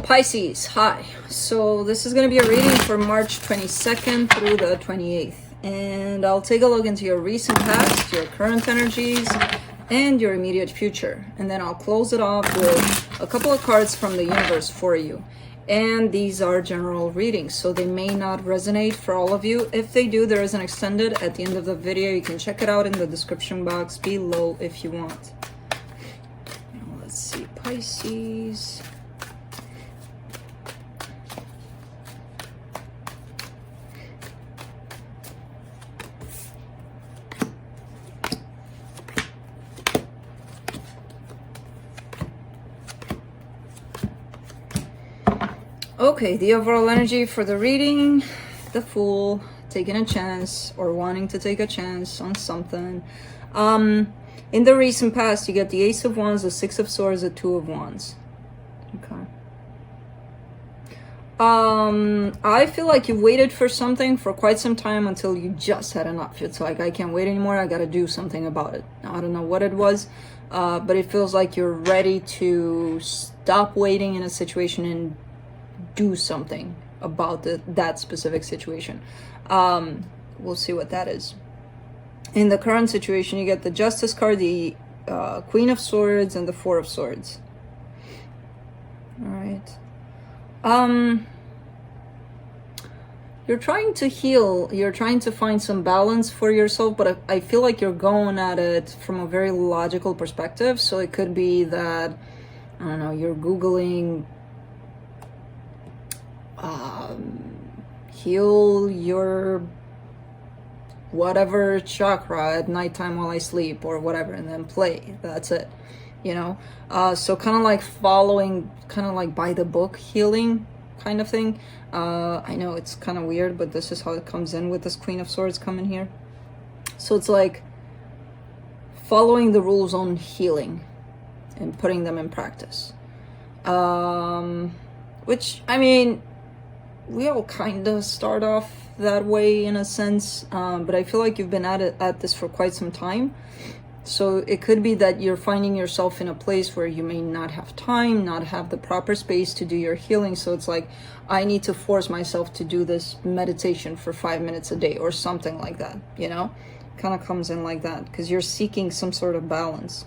Pisces, hi. So this is going to be a reading for March 22nd through the 28th. And I'll take a look into your recent past, your current energies, and your immediate future. And then I'll close it off with a couple of cards from the universe for you. And these are general readings, so they may not resonate for all of you. If they do, there is an extended at the end of the video. You can check it out in the description box below if you want. Now, let's see, Pisces. Okay, the overall energy for the reading, the Fool, taking a chance or wanting to take a chance on something. In the recent past, you get the Ace of Wands, the Six of Swords, the Two of Wands. Okay. I feel like you waited for something for quite some time until you just had enough. It's like, I can't wait anymore, I gotta do something about it. Now, I don't know what it was, but it feels like you're ready to stop waiting in a situation and do something about that specific situation. We'll see what that is. In the current situation, you get the Justice card, the Queen of Swords, and the Four of Swords. All right. You're trying to heal, you're trying to find some balance for yourself, but I feel like you're going at it from a very logical perspective. So it could be that, I don't know, you're Googling heal your whatever chakra at nighttime while I sleep or whatever, and then play. That's it, you know. So kind of like following, kind of like by the book healing kind of thing. I know it's kind of weird, but this is how it comes in with this Queen of Swords coming here. So it's like following the rules on healing and putting them in practice, which, I mean, we all kind of start off that way in a sense, but I feel like you've been at this for quite some time. So it could be that you're finding yourself in a place where you may not have time, not have the proper space to do your healing. So it's like, I need to force myself to do this meditation for 5 minutes a day or something like that, you know? Kind of comes in like that because you're seeking some sort of balance.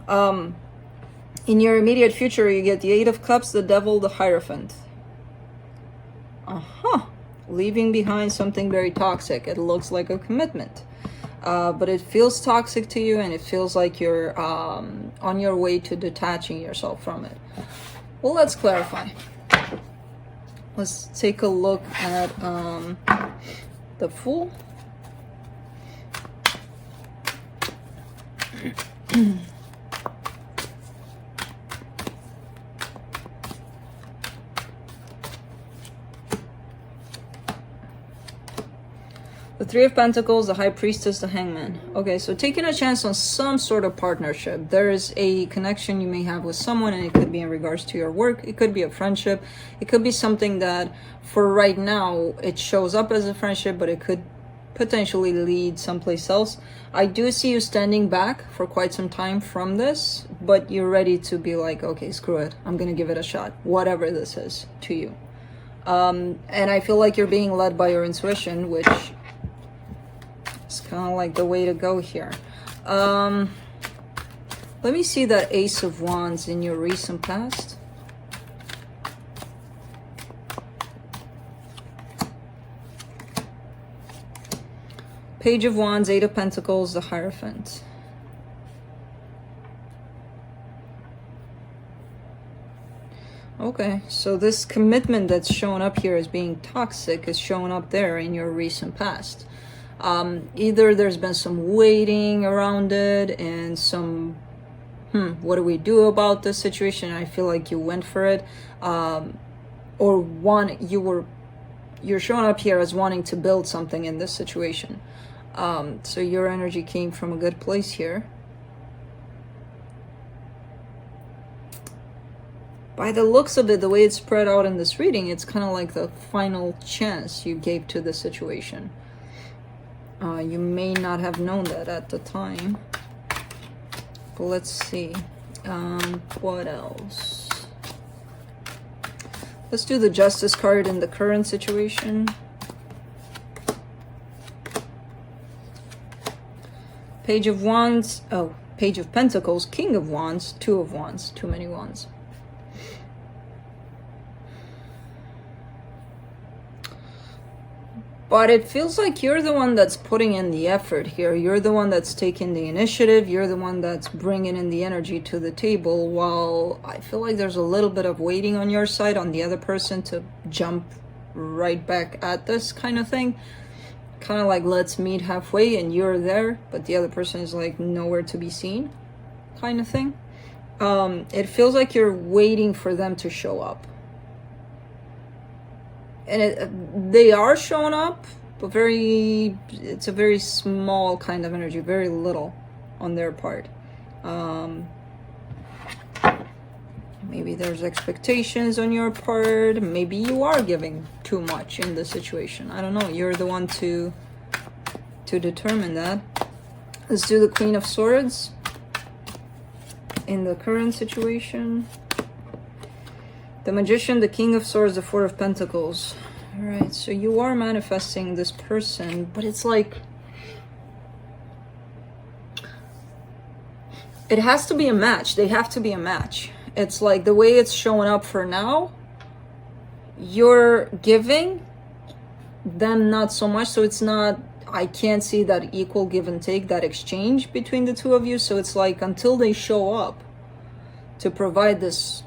In your immediate future, you get the Eight of Cups, the Devil, the Hierophant. Leaving behind something very toxic. It looks like a commitment, but it feels toxic to you, and it feels like you're on your way to detaching yourself from it. Well, let's clarify. Let's take a look at the Fool. The Three of Pentacles, the High Priestess, the Hangman. Okay, so taking a chance on some sort of partnership. There is a connection you may have with someone, and it could be in regards to your work. It could be a friendship. It could be something that, for right now, it shows up as a friendship, but it could potentially lead someplace else. I do see you standing back for quite some time from this, but you're ready to be like, okay, screw it. I'm going to give it a shot, whatever this is to you. And I feel like you're being led by your intuition, which... it's kind of like the way to go here. Let me see that Ace of Wands in your recent past. Page of Wands, Eight of Pentacles, the Hierophant. Okay, so this commitment that's showing up here as being toxic is showing up there in your recent past. Either there's been some waiting around it and some, what do we do about this situation? I feel like you went for it, or you're showing up here as wanting to build something in this situation. So your energy came from a good place here. By the looks of it, the way it's spread out in this reading, it's kind of like the final chance you gave to the situation. You may not have known that at the time. But let's see. What else? Let's do the Justice card in the current situation. Page of Wands. Oh, Page of Pentacles. King of Wands. Two of Wands. Too many wands. But it feels like you're the one that's putting in the effort here. You're the one that's taking the initiative. You're the one that's bringing in the energy to the table, while I feel like there's a little bit of waiting on your side, on the other person to jump right back at this kind of thing. Kind of like, let's meet halfway, and you're there, but the other person is like nowhere to be seen kind of thing. It feels like you're waiting for them to show up. And they are showing up, but it's a very small kind of energy, very little on their part. Maybe there's expectations on your part. Maybe you are giving too much in the situation. I don't know. You're the one to determine that. Let's do the Queen of Swords in the current situation. The Magician, the King of Swords, the Four of Pentacles. All right, so you are manifesting this person, but it's like it has to be a match. They have to be a match. It's like the way it's showing up for now, you're giving them not so much. So it's not, I can't see that equal give and take, that exchange between the two of you. So it's like until they show up to provide this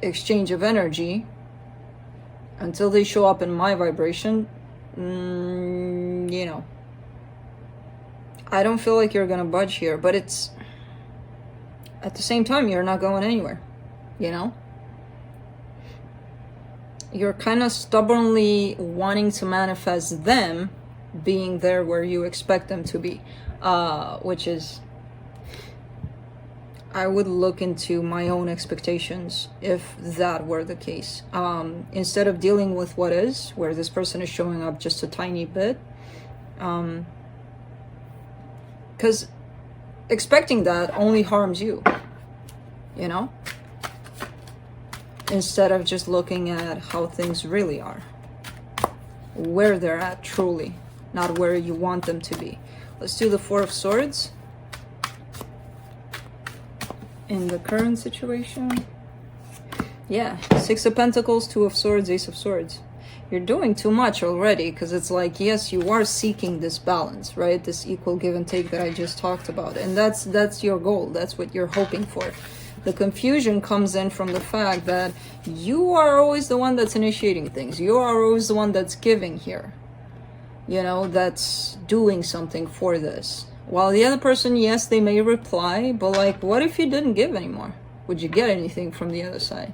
exchange of energy, until they show up in my vibration, you know, I don't feel like you're gonna budge here. But it's at the same time, you're not going anywhere, you know. You're kind of stubbornly wanting to manifest them being there where you expect them to be, which is, I would look into my own expectations if that were the case. Instead of dealing with what is, where this person is showing up just a tiny bit. Because expecting that only harms you, you know? Instead of just looking at how things really are. Where they're at truly, not where you want them to be. Let's do the Four of Swords in the current situation. Yeah, Six of Pentacles, Two of Swords, Ace of Swords. You're doing too much already, because it's like, yes, you are seeking this balance, right? This equal give and take that I just talked about. And that's your goal. That's what you're hoping for. The confusion comes in from the fact that you are always the one that's initiating things. You are always the one that's giving here. You know, that's doing something for this. While the other person, yes, they may reply, but like, what if you didn't give anymore? Would you get anything from the other side?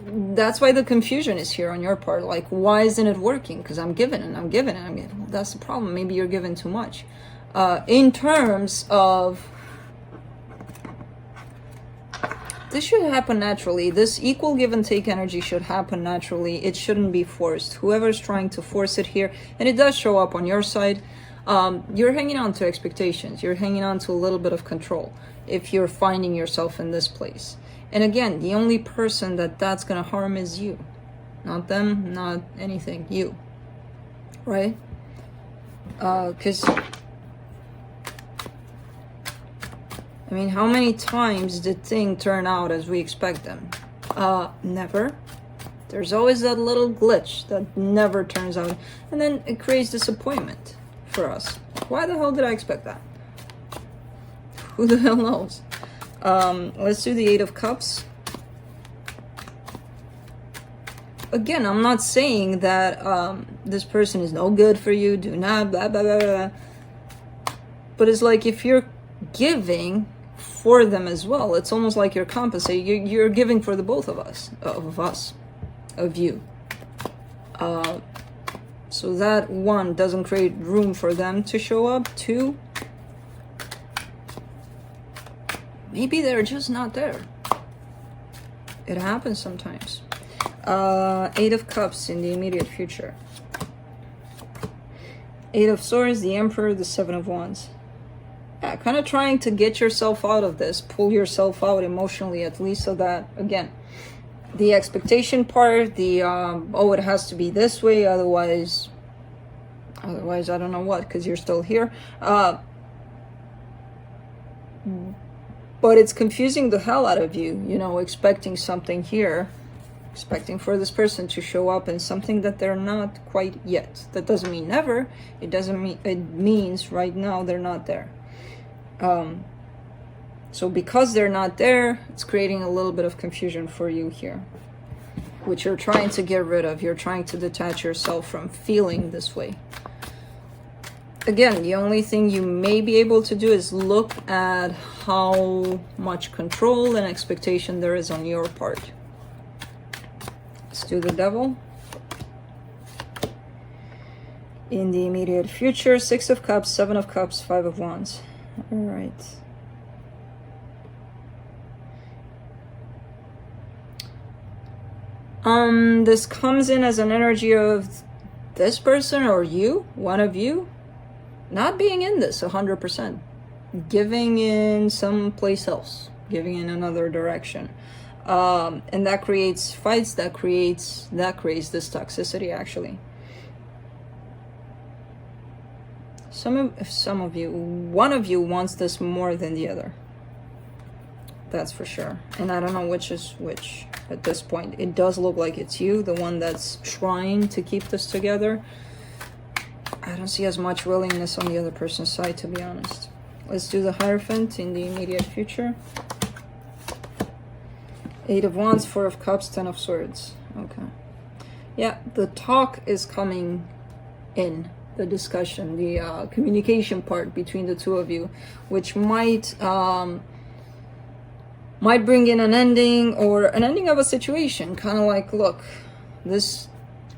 That's why the confusion is here on your part. Like, why isn't it working? Because I'm giving and I'm giving and I'm giving. Well, that's the problem. Maybe you're giving too much. In terms of, this should happen naturally. This equal give and take energy should happen naturally. It shouldn't be forced. Whoever's trying to force it here, and it does show up on your side, you're hanging on to expectations. You're hanging on to a little bit of control if you're finding yourself in this place. And again, the only person that's going to harm is you. Not them, not anything. You. Right? Because, I mean, how many times did things turn out as we expect them? Never. There's always that little glitch that never turns out. And then it creates disappointment for us. Why the hell did I expect that? Who the hell knows? Let's do the Eight of Cups. Again, I'm not saying that this person is no good for you. Do not, blah, blah, blah, blah. But it's like, if you're giving for them as well, it's almost like you're compensating. You're giving for the both of us, of you. So that, one, doesn't create room for them to show up. Two, maybe they're just not there. It happens sometimes. Eight of Cups in the immediate future. Eight of Swords, the Emperor, the Seven of Wands. Yeah, kind of trying to get yourself out of this, pull yourself out emotionally at least, so that, again, the expectation part, the oh, it has to be this way, otherwise I don't know what, because you're still here, but it's confusing the hell out of you, you know, expecting something here, expecting for this person to show up in something that they're not quite yet. That doesn't mean never, it doesn't mean, it means right now they're not there. So because they're not there, it's creating a little bit of confusion for you here, which you're trying to get rid of. You're trying to detach yourself from feeling this way. Again, the only thing you may be able to do is look at how much control and expectation there is on your part. Let's do the devil. In the immediate future, 6 of Cups, 7 of Cups, 5 of Wands. All right. This comes in as an energy of this person or you, one of you, not being in this 100%, giving in someplace else, giving in another direction. And that creates fights, that creates this toxicity, actually. Some of you, one of you wants this more than the other. That's for sure. And I don't know which is which at this point. It does look like it's you, the one that's trying to keep this together. I don't see as much willingness on the other person's side, to be honest. Let's do the Hierophant in the immediate future. 8 of Wands, 4 of Cups, 10 of Swords. Okay. Yeah, the talk is coming in. The discussion, the communication part between the two of you, which might bring in an ending, or an ending of a situation, kind of like, look, this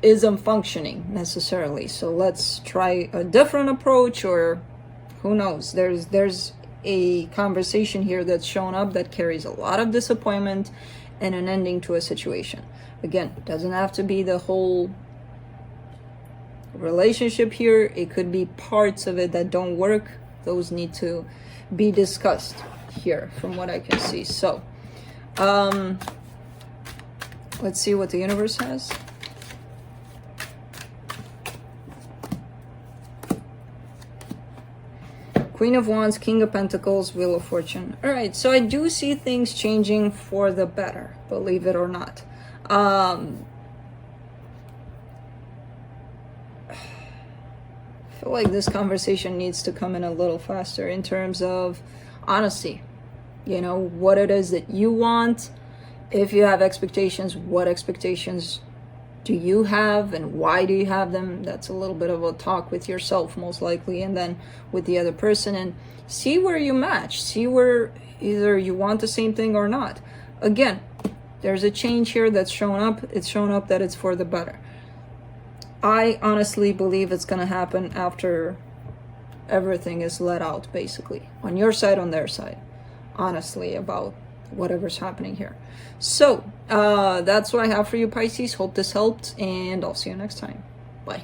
isn't functioning necessarily, so let's try a different approach, or who knows. There's a conversation here that's shown up that carries a lot of disappointment and an ending to a situation. Again, it doesn't have to be the whole relationship here. It could be parts of it that don't work. Those need to be discussed here, from what I can see. So let's see what the universe has. Queen of Wands, King of Pentacles, Wheel of Fortune. All right, so I do see things changing for the better, believe it or not. I feel like this conversation needs to come in a little faster in terms of honesty. You know, what it is that you want. If you have expectations, what expectations do you have and why do you have them? That's a little bit of a talk with yourself, most likely, and then with the other person, and see where you match. See where either you want the same thing or not. Again, there's a change here that's shown up. It's shown up that it's for the better. I honestly believe it's going to happen after everything is let out, basically, on your side, on their side, honestly, about whatever's happening here. So that's what I have for you, Pisces. Hope this helped, and I'll see you next time. Bye.